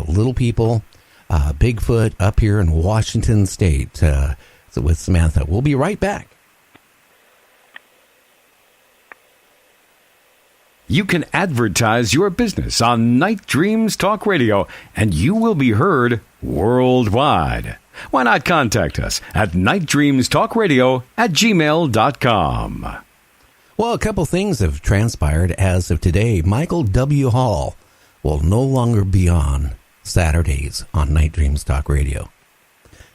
Little People, Bigfoot up here in Washington State with Samantha. We'll be right back. You can advertise your business on Night Dreams Talk Radio, and you will be heard worldwide. Why not contact us at nightdreamstalkradio@gmail.com. Well, a couple things have transpired as of today. Michael W. Hall will no longer be on Saturdays on Night Dreams Talk Radio.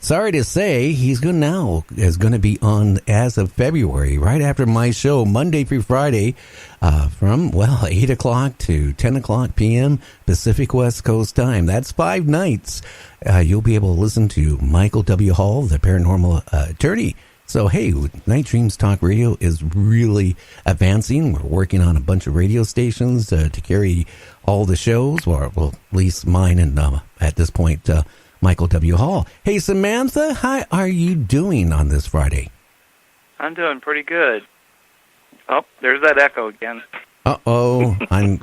Sorry to say, is going to be on as of February, right after my show, Monday through Friday, from 8 o'clock to 10 o'clock p.m. Pacific West Coast time. That's 5 nights. You'll be able to listen to Michael W. Hall, the paranormal attorney. So, hey, Night Dreams Talk Radio is really advancing. We're working on a bunch of radio stations to carry all the shows, or well, at least mine and at this point, Michael W. Hall. Hey, Samantha, how are you doing on this Friday? I'm doing pretty good. Oh, there's that echo again. Uh-oh. I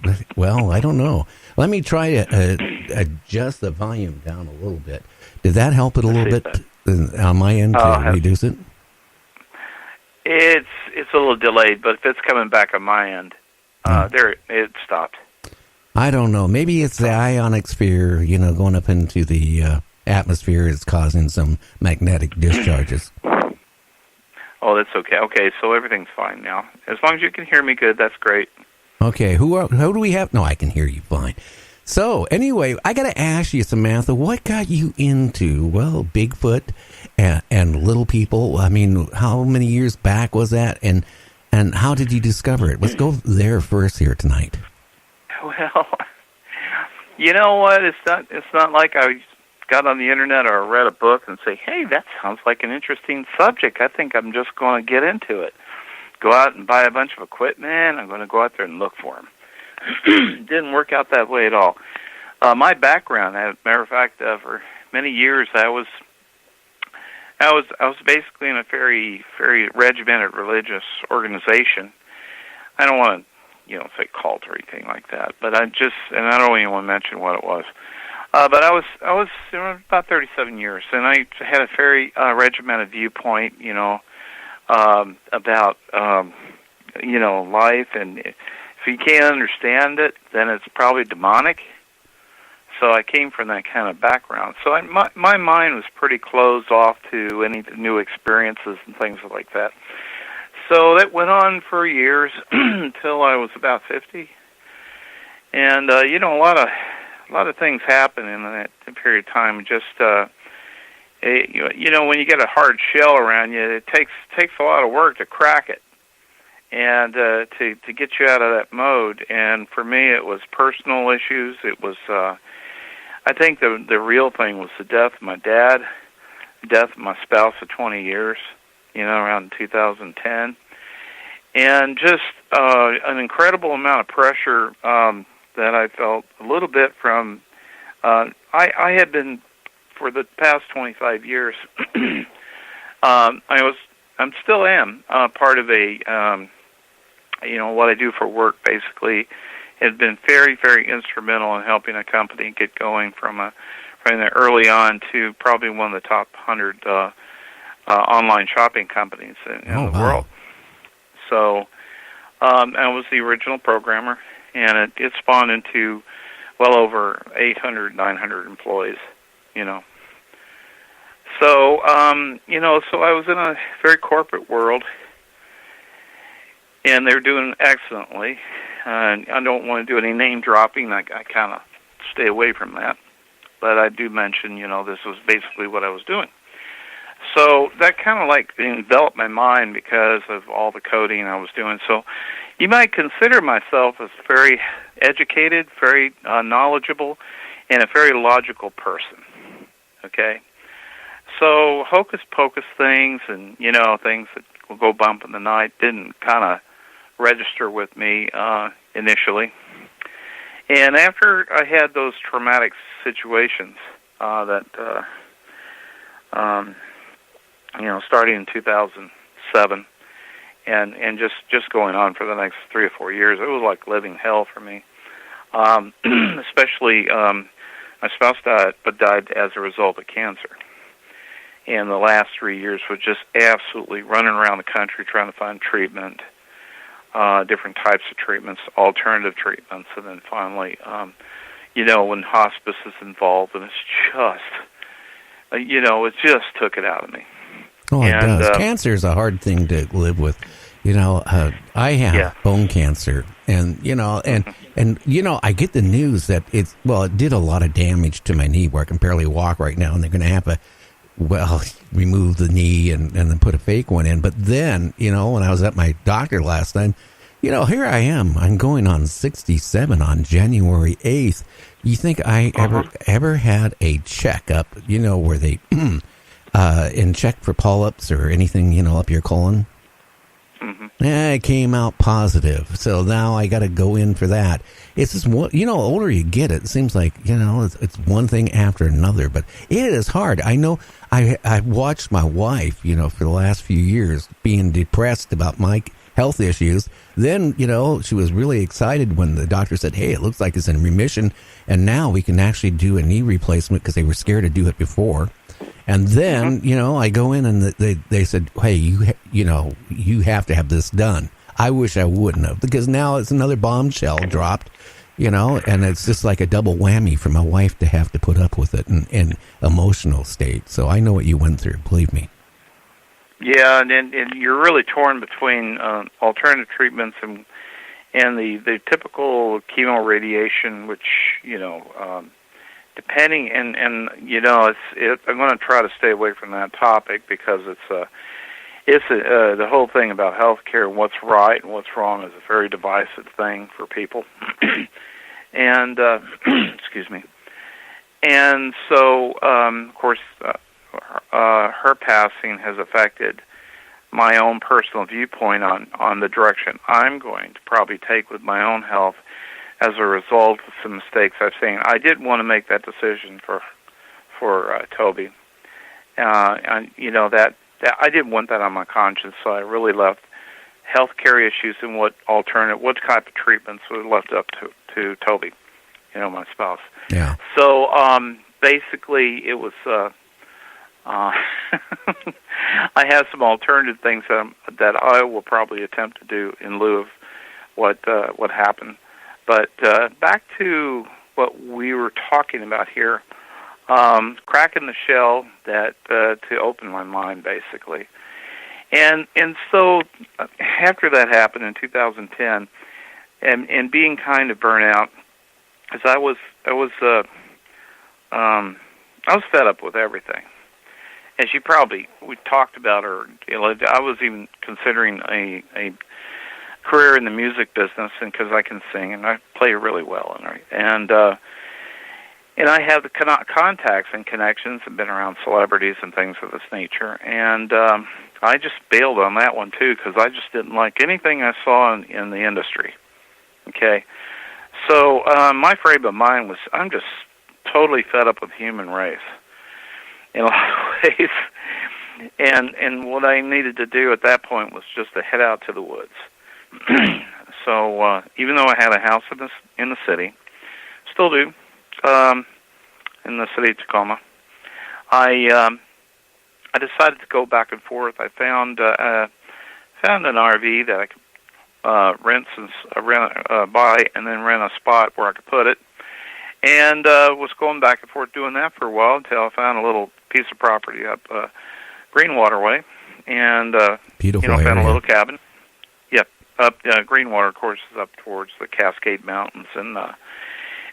don't know. Let me try to adjust the volume down a little bit. Did that help it a little bit on my end to reduce it? It's a little delayed, but if it's coming back on my end, it stopped. I don't know. Maybe it's the ionic sphere, going up into the atmosphere is causing some magnetic discharges. Oh, that's okay. Okay, so everything's fine now. As long as you can hear me good, that's great. Okay, who do we have? No, I can hear you fine. So, anyway, I got to ask you, Samantha, what got you into, Bigfoot and Little People? I mean, how many years back was that, and how did you discover it? Let's go there first here tonight. Well, you know what? It's not like I got on the internet or read a book and say, hey, that sounds like an interesting subject. I think I'm just going to get into it. Go out and buy a bunch of equipment. I'm going to go out there and look for them. Didn't work out that way at all. My background, as a matter of fact, for many years, I was basically in a very, very regimented religious organization. I don't want to, say cult or anything like that, but I don't even want to mention what it was. But I was about 37 years, and I had a very regimented viewpoint, about life, and if you can't understand it, then it's probably demonic. So I came from that kind of background. So my mind was pretty closed off to any new experiences and things like that. So that went on for years until I was about 50. And a lot of things happen in that period of time. Just when you get a hard shell around you, it takes a lot of work to crack it, and to get you out of that mode. And for me, it was personal issues. It was I think the real thing was the death of my dad, the death of my spouse of 20 years, around 2010, and just an incredible amount of pressure that I felt a little bit from. I had been, for the past 25 years, I'm still am part of a, what I do for work basically has been very, very instrumental in helping a company get going from the early on to probably one of the top 100 online shopping companies in the world. So I was the original programmer, and it spawned into well over 800, 900 employees, So, so I was in a very corporate world, and they're doing excellently. I don't want to do any name dropping. I kind of stay away from that. But I do mention, this was basically what I was doing. So that kind of enveloped my mind because of all the coding I was doing. So you might consider myself as very educated, very knowledgeable, and a very logical person. Okay? So hocus-pocus things and, things that will go bump in the night didn't kind of register with me initially. And after I had those traumatic situations starting in 2007 and just going on for the next 3 or 4 years, it was like living hell for me. Especially My spouse died, but died as a result of cancer. And the last 3 years was just absolutely running around the country trying to find treatment, different types of treatments, alternative treatments, and then finally, when hospice is involved, and it's just, it just took it out of me. Oh, it does. Cancer is a hard thing to live with. I have bone cancer, and I get the news that it did a lot of damage to my knee where I can barely walk right now, and they're going to have to, remove the knee and then put a fake one in. But then, when I was at my doctor last time, here I am. I'm going on 67 on January 8th. You think I ever had a checkup, where they and check for polyps or anything, up your colon? Mm-hmm. It came out positive, so now I got to go in for that. It's just older you get, it seems like it's one thing after another. But it is hard. I know. I watched my wife, for the last few years, being depressed about my health issues. Then, she was really excited when the doctor said, "Hey, it looks like it's in remission, and now we can actually do a knee replacement," because they were scared to do it before. And then, I go in and they said, "Hey, you have to have this done." I wish I wouldn't have, because now it's another bombshell dropped, and it's just like a double whammy for my wife to have to put up with it in emotional state. So I know what you went through, believe me. Yeah, and you're really torn between alternative treatments and the typical chemo radiation, which, depending, and I'm going to try to stay away from that topic because it's the whole thing about healthcare, what's right and what's wrong, is a very divisive thing for people. And excuse me. And so, of course, her passing has affected my own personal viewpoint on the direction I'm going to probably take with my own health as a result of some mistakes I've seen. I didn't want to make that decision for Toby. And that I didn't want that on my conscience, so I really left healthcare issues and what type of treatments were left up to Toby, my spouse. Yeah. So basically, it was. I have some alternative things that I will probably attempt to do in lieu of what happened. But back to what we were talking about here, cracking the shell to open my mind, basically. And so after that happened in 2010, and being kind of burnt out, because I was fed up with everything. As we talked about, or I was even considering a career in the music business, and because I can sing and I play really well, and I have the contacts and connections and been around celebrities and things of this nature, and I just bailed on that one too because I just didn't like anything I saw in the industry. Okay, so my frame of mind was I'm just totally fed up with the human race in a lot of ways. And what I needed to do at that point was just to head out to the woods. So even though I had a house in the city, still do, in the city of Tacoma, I decided to go back and forth. I found an RV that I could buy and then rent a spot where I could put it. And was going back and forth doing that for a while until I found a little piece of property up Greenwater Way, and beautiful found area. a little cabin. Yep, up Greenwater, of course, is up towards the Cascade Mountains and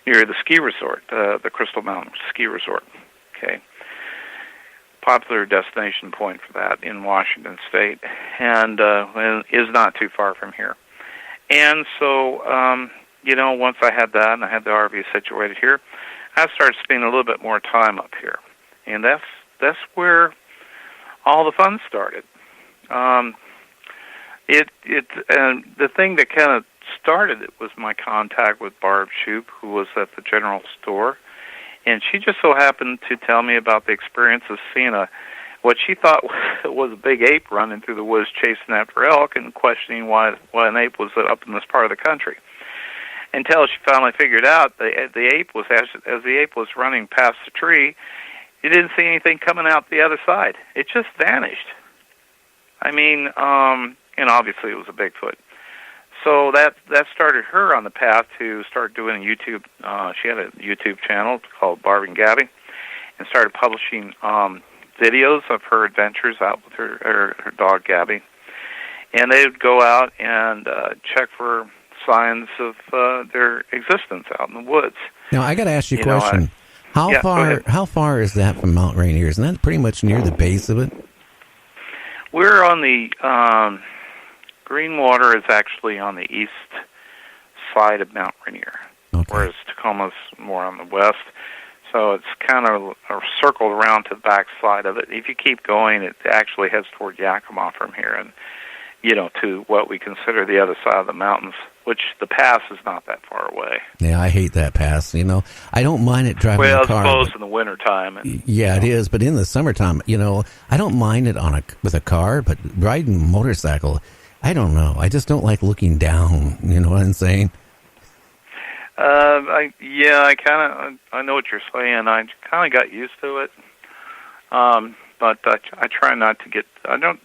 near the ski resort, the Crystal Mountain Ski Resort. Okay, popular destination point for that in Washington State, and is not too far from here. And so, once I had that and I had the RV situated here, I started spending a little bit more time up here, and that's where all the fun started. And the thing that kind of started it was my contact with Barb Shoup, who was at the general store, and she just so happened to tell me about the experience of seeing what she thought was a big ape running through the woods chasing after elk and questioning why an ape was up in this part of the country. until she finally figured out the ape was, as the ape was running past the tree, you didn't see anything coming out the other side. It just vanished. I mean, and obviously it was a Bigfoot. So that started her on the path to start doing YouTube. She had a YouTube channel called Barb and Gabby, and started publishing videos of her adventures out with her dog Gabby. And they would go out and check for signs of their existence out in the woods. Now, I got to ask you a question. How far is that from Mount Rainier? Isn't that pretty much near the base of it? We're on the Greenwater is actually on the east side of Mount Rainier, whereas Tacoma's more on the west. So it's kind of circled around to the back side of it. If you keep going, it actually heads toward Yakima from here, and to what we consider the other side of the mountains, which the pass is not that far away. Yeah, I hate that pass. I don't mind it driving a car. Well, it's closed in the wintertime. It is, but in the summertime, I don't mind it with a car, but riding a motorcycle, I don't know. I just don't like looking down. You know what I'm saying? I know what you're saying. I kind of got used to it. But I try not to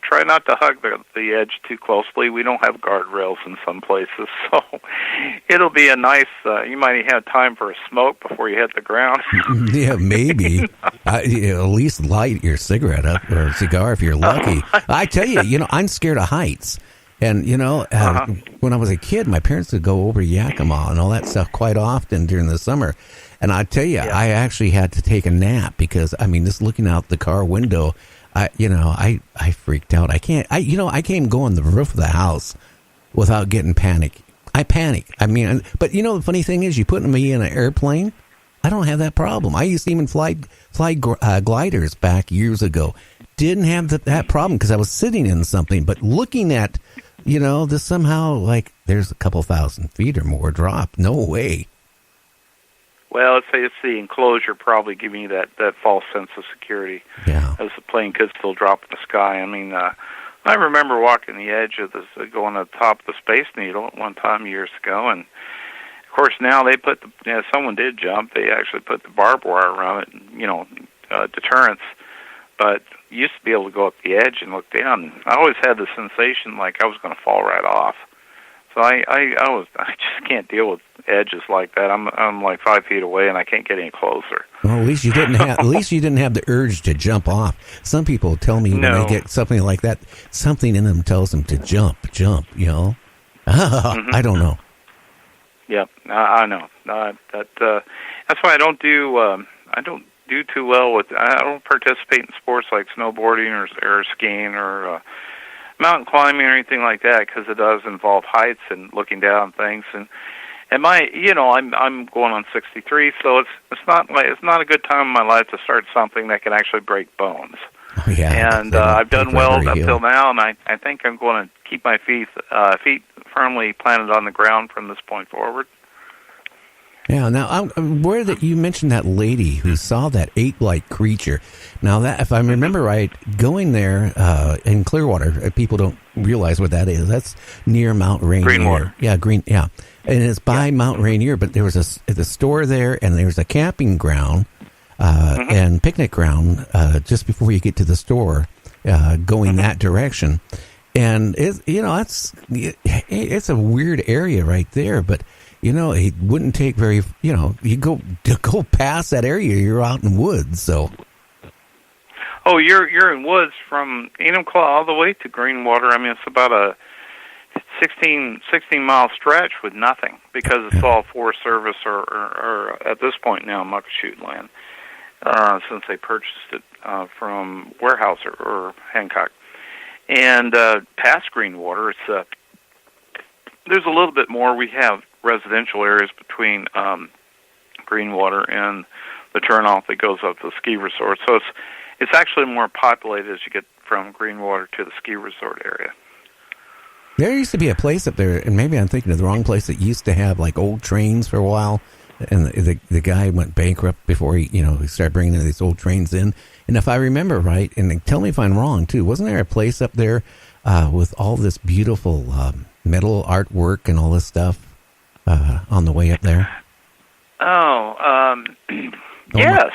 try not to hug the edge too closely. We don't have guardrails in some places, so it'll be a nice, you might have time for a smoke before you hit the ground. Yeah, maybe. At least light your cigarette up or a cigar if you're lucky. I tell you, I'm scared of heights. And, when I was a kid, my parents would go over to Yakima and all that stuff quite often during the summer. And I tell you, I actually had to take a nap because, just looking out the car window, I freaked out. I can't even go on the roof of the house without getting panic. I panic. But the funny thing is, you put me in an airplane, I don't have that problem. I used to even fly gliders back years ago. Didn't have that problem because I was sitting in something. But looking at, this somehow like there's a couple thousand feet or more drop. No way. Well, it's the enclosure probably giving you that false sense of security. Yeah. As the plane could still drop in the sky. I remember walking the edge of going to the top of the Space Needle at one time years ago, and of course now they put someone did jump. They actually put the barbed wire around it, deterrence. But you used to be able to go up the edge and look down. I always had the sensation like I was going to fall right off. So I just can't deal with edges like that. I'm like 5 feet away and I can't get any closer. Well, at least you didn't have the urge to jump off. Some people tell me when they get something like that, something in them tells them to jump. Mm-hmm. I don't know. Yep, I know. That's why I don't do too well with. I don't participate in sports like snowboarding or skiing or mountain climbing or anything like that because it does involve heights and looking down things. And I'm going on 63, so it's not a good time in my life to start something that can actually break bones. Oh, yeah, and I've done well up till now, and I think I'm going to keep my feet firmly planted on the ground from this point forward. Yeah. Now, you mentioned that lady who saw that ape-like creature. Now, that if I remember right, going there in Clearwater, people don't realize what that is. That's near Mount Rainier. Greenwater. Yeah, and it's by Mount Rainier. But there was a store there, and there's a camping ground and picnic ground just before you get to the store, going that direction. And it's a weird area right there, but. It wouldn't take very, you go past that area, you're out in woods, so. Oh, you're in woods from Enumclaw all the way to Greenwater. It's about a 16-mile stretch with nothing because it's all Forest Service or at this point now Muckleshoot land since they purchased it from Weyerhaeuser or Hancock. And past Greenwater, it's there's a little bit more. We have residential areas between Greenwater and the turnoff that goes up to the ski resort. So it's actually more populated as you get from Greenwater to the ski resort area. There used to be a place up there, and maybe I'm thinking of the wrong place, that used to have like old trains for a while, and the guy went bankrupt before he started bringing these old trains in. And if I remember right, and tell me if I'm wrong too, wasn't there a place up there with all this beautiful metal artwork and all this stuff? on the way up there? Oh, yes.